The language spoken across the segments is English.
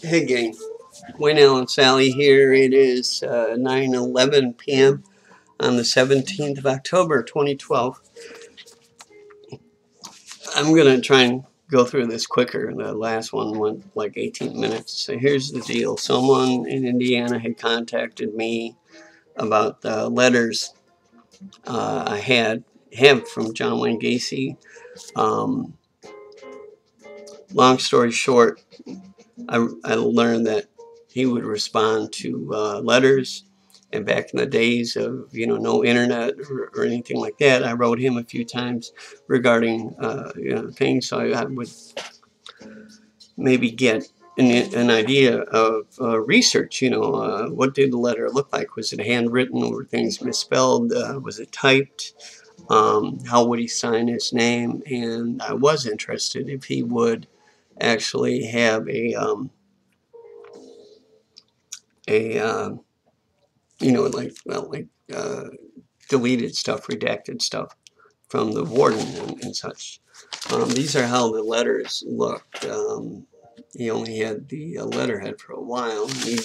Hey gang, Wayne Allen Sally here. It is 9:11 p.m. on the 17th of October 2012. I'm going to try and go through this quicker. The last one went like 18 minutes. So here's the deal. Someone in Indiana had contacted me about the letters I have from John Wayne Gacy. Long story short, I learned that he would respond to letters, and back in the days of no internet or anything like that, I wrote him a few times regarding things, so I would maybe get an idea of research. What did the letter look like? Was it handwritten? Were things misspelled? Was it typed? How would he sign his name? And I was interested if he would actually have a deleted stuff, redacted stuff from the warden and such. These are how the letters looked. He only had the letterhead for a while. He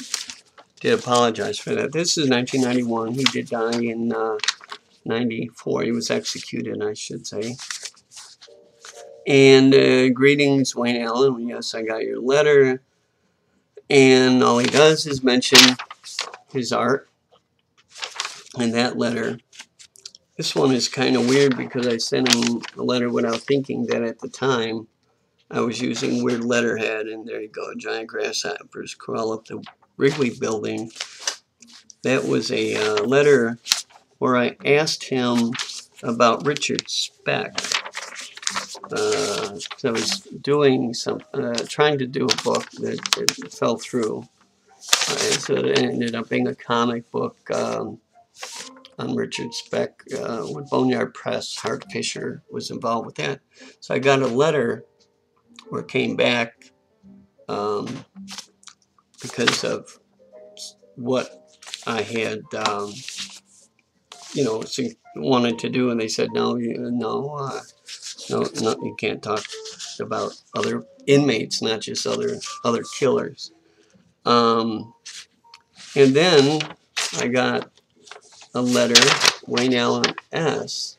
did apologize for that. This is 1991. He did die in 94. He was executed, I should say. And greetings, Wayne Allen. Yes, I got your letter. And all he does is mention his art in that letter. This one is kind of weird because I sent him a letter without thinking that at the time I was using weird letterhead. And there you go, giant grasshoppers crawl up the Wrigley building. That was a letter where I asked him about Richard Speck. I was doing trying to do a book that fell through. So it ended up being a comic book on Richard Speck with Boneyard Press. Hart Fisher was involved with that. So I got a letter where it came back because of what I had, wanted to do, and they said no, no, you can't talk about other inmates, not just other killers. And then I got a letter, Wayne Allen S.,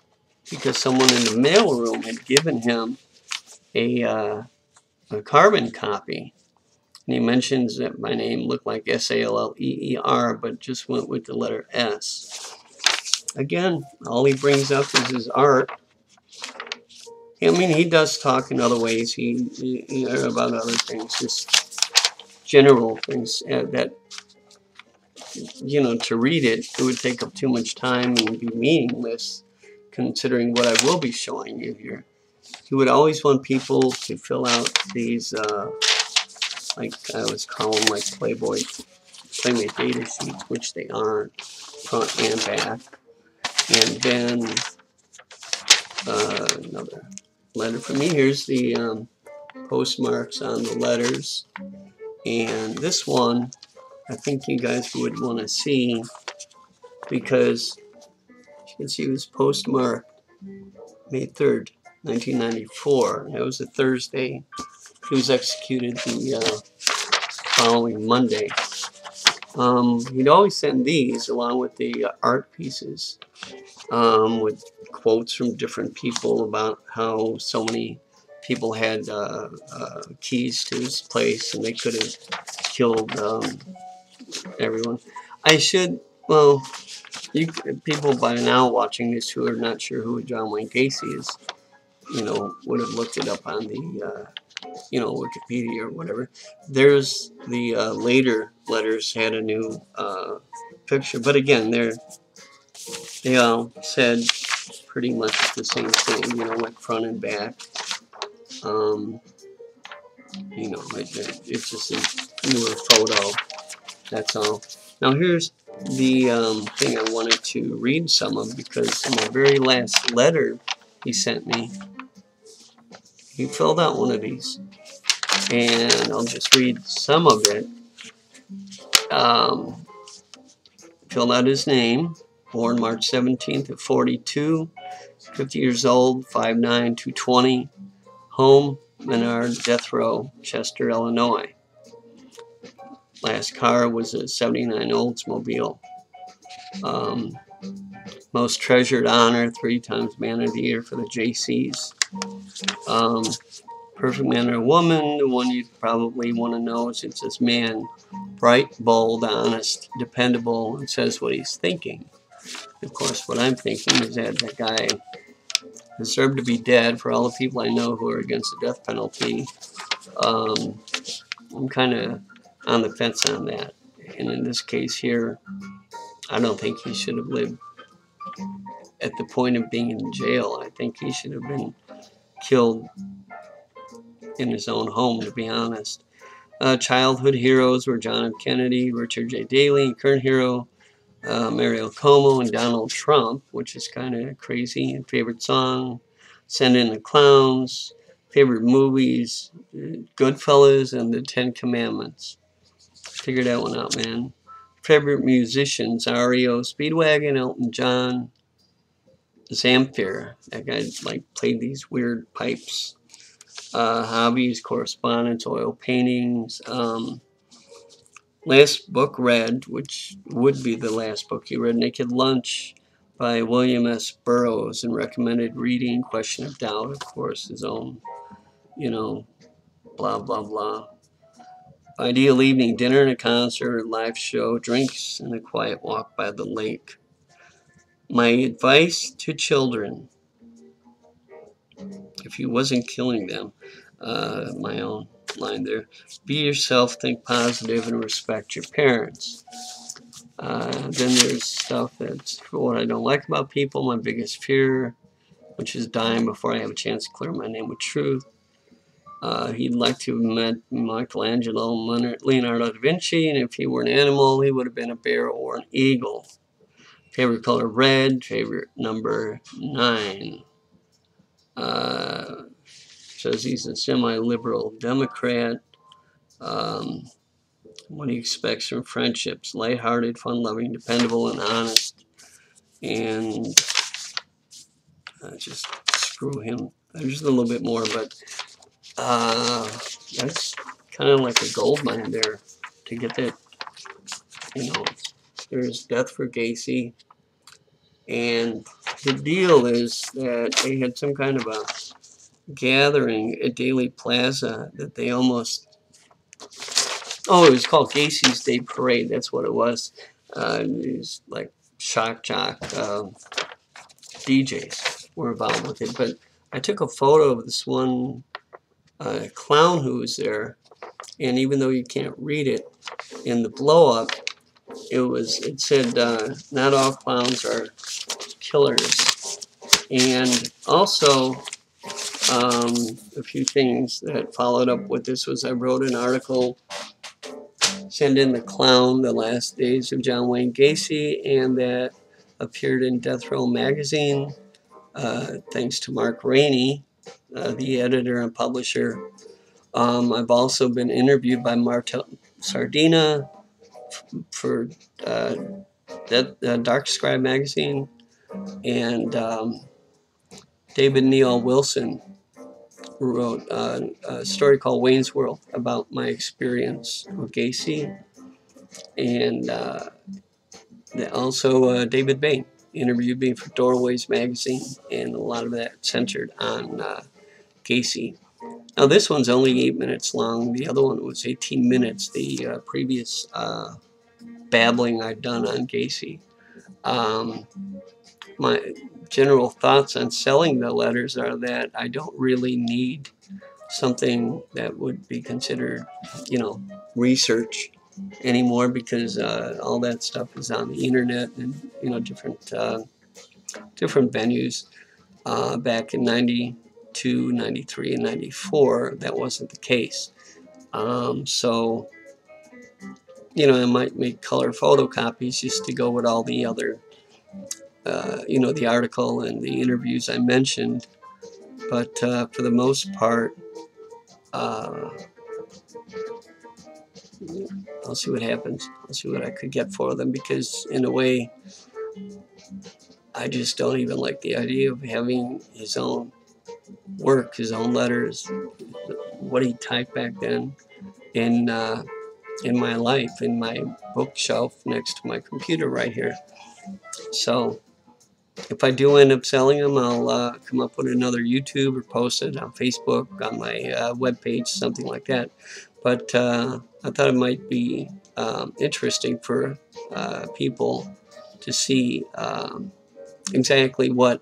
because someone in the mailroom had given him a carbon copy. And he mentions that my name looked like Salleer, but just went with the letter S. Again, all he brings up is his art. I mean, he does talk in other ways. He about other things, just general things that, to read it would take up too much time and be meaningless, considering what I will be showing you here. He would always want people to fill out these, like I was calling like Playmate data sheets, which they aren't, front and back. And then another letter from me. Here's the postmarks on the letters. And this one, I think you guys would want to see, because you can see it was postmarked May 3rd, 1994. That was a Thursday. He was executed the following Monday. He'd always send these along with the art pieces with quotes from different people about how so many people had keys to his place and they could have killed everyone. People by now watching this who are not sure who John Wayne Gacy is, would have looked it up on the Wikipedia or whatever. There's the later letters had a new picture, but again, they all said pretty much the same thing, like front and back. It's just a newer photo. That's all. Now here's the thing I wanted to read some of, because in my very last letter he sent me, he filled out one of these, and I'll just read some of it. Filled out his name, born March 17th at 42, 50 years old, 5'9", 220, home Menard Death Row, Chester, Illinois. Last car was a '79 Oldsmobile. Most treasured honor, 3 times Man of the Year for the JCs. Perfect man or woman, the one you probably want to know is it's this man, bright, bold, honest, dependable, and says what he's thinking. Of course, what I'm thinking is that that guy deserved to be dead. For all the people I know who are against the death penalty, I'm kind of on the fence on that. And in this case here, I don't think he should have lived at the point of being in jail. I think he should have been killed in his own home, to be honest. Childhood heroes were John F. Kennedy, Richard J. Daley, and current hero Mario Cuomo and Donald Trump, which is kind of crazy. And favorite song, Send in the Clowns. Favorite movies, Goodfellas and the 10 Commandments. Figure that one out, man. Favorite musicians, REO Speedwagon, Elton John, Zamfir. That guy like played these weird pipes. Hobbies, correspondence, oil paintings. Last book read, which would be the last book you read, Naked Lunch by William S. Burroughs, and recommended reading, Question of Doubt, of course, his own, you know, blah, blah, blah. Ideal evening, dinner and a concert, live show, drinks, and a quiet walk by the lake. My advice to children, if he wasn't killing them, my own line there, be yourself, think positive, and respect your parents. Then there's stuff that's what I don't like about people, my biggest fear, which is dying before I have a chance to clear my name with truth. He'd like to have met Michelangelo, Leonardo da Vinci, and if he were an animal, he would have been a bear or an eagle. Favorite color, red. Favorite number, 9. Says he's a semi-liberal Democrat. What he expects from friendships, lighthearted, fun-loving, dependable, and honest. And just screw him. There's a little bit more, but that's kind of like a gold mine there to get that, you know. There's Death for Gacy, and the deal is that they had some kind of a gathering at Daily Plaza that they almost, it was called Gacy's Day Parade, that's what it was. It was like shock jock DJs were involved with it, but I took a photo of this one clown who was there, and even though you can't read it in the blow up, it said not all clowns are killers. And also a few things that followed up with this was I wrote an article, Send in the Clown, The Last Days of John Wayne Gacy, and that appeared in Death Row magazine, thanks to Mark Rainey, the editor and publisher. I've also been interviewed by Martel Sardina for Dark Scribe magazine, and David Neal Wilson wrote a story called Wayne's World about my experience with Gacy, and also David Bain interviewed me for Doorways magazine, and a lot of that centered on Gacy. Now this one's only 8 minutes long. The other one was 18 minutes, the previous babbling I've done on Gacy. My general thoughts on selling the letters are that I don't really need something that would be considered, research anymore, because all that stuff is on the internet and, different venues. Back in 92, 93, and 94, that wasn't the case. So, I might make color photocopies just to go with all the other the article and the interviews I mentioned, but for the most part, I'll see what happens. I'll see what I could get for them, because in a way, I just don't even like the idea of having his own work, his own letters, what he typed back then in my life, in my bookshelf next to my computer right here. So if I do end up selling them, I'll come up with another YouTube or post it on Facebook, on my webpage, something like that. But I thought it might be interesting for people to see exactly what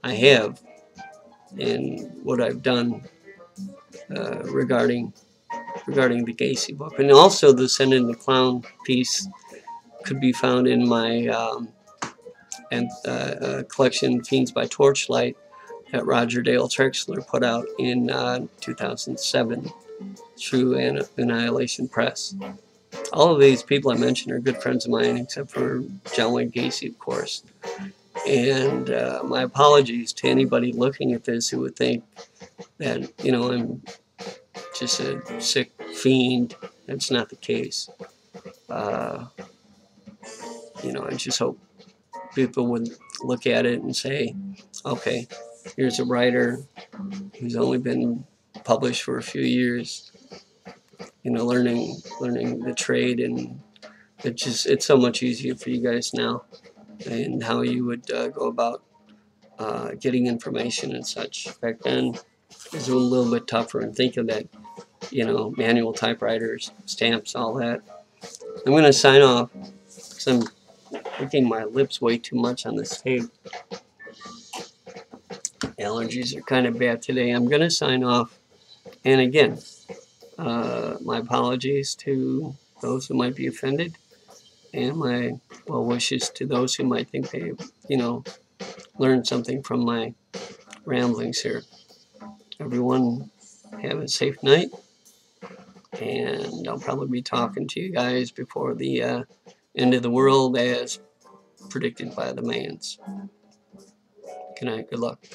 I have and what I've done regarding the Gacy book. And also the Send in the Clown piece could be found in my collection, Fiends by Torchlight, that Roger Dale Trexler put out in 2007 through Annihilation Press. All of these people I mentioned are good friends of mine, except for John Wayne Gacy, of course. And my apologies to anybody looking at this who would think that, you know, I'm just a sick fiend. That's not the case. You know, I just hope people would look at it and say, okay, here's a writer who's only been published for a few years, you know, learning the trade, and it's so much easier for you guys now, and how you would go about getting information and such. Back then it was a little bit tougher, and think of that, you know, manual typewriters, stamps, all that. I'm going to sign off because I'm licking my lips way too much on this tape. Allergies are kind of bad today. I'm going to sign off. And again, my apologies to those who might be offended, and my well wishes to those who might think they, you know, learned something from my ramblings here. Everyone have a safe night, and I'll probably be talking to you guys before the end of the world as predicted by the Mayans. Good night. Good luck.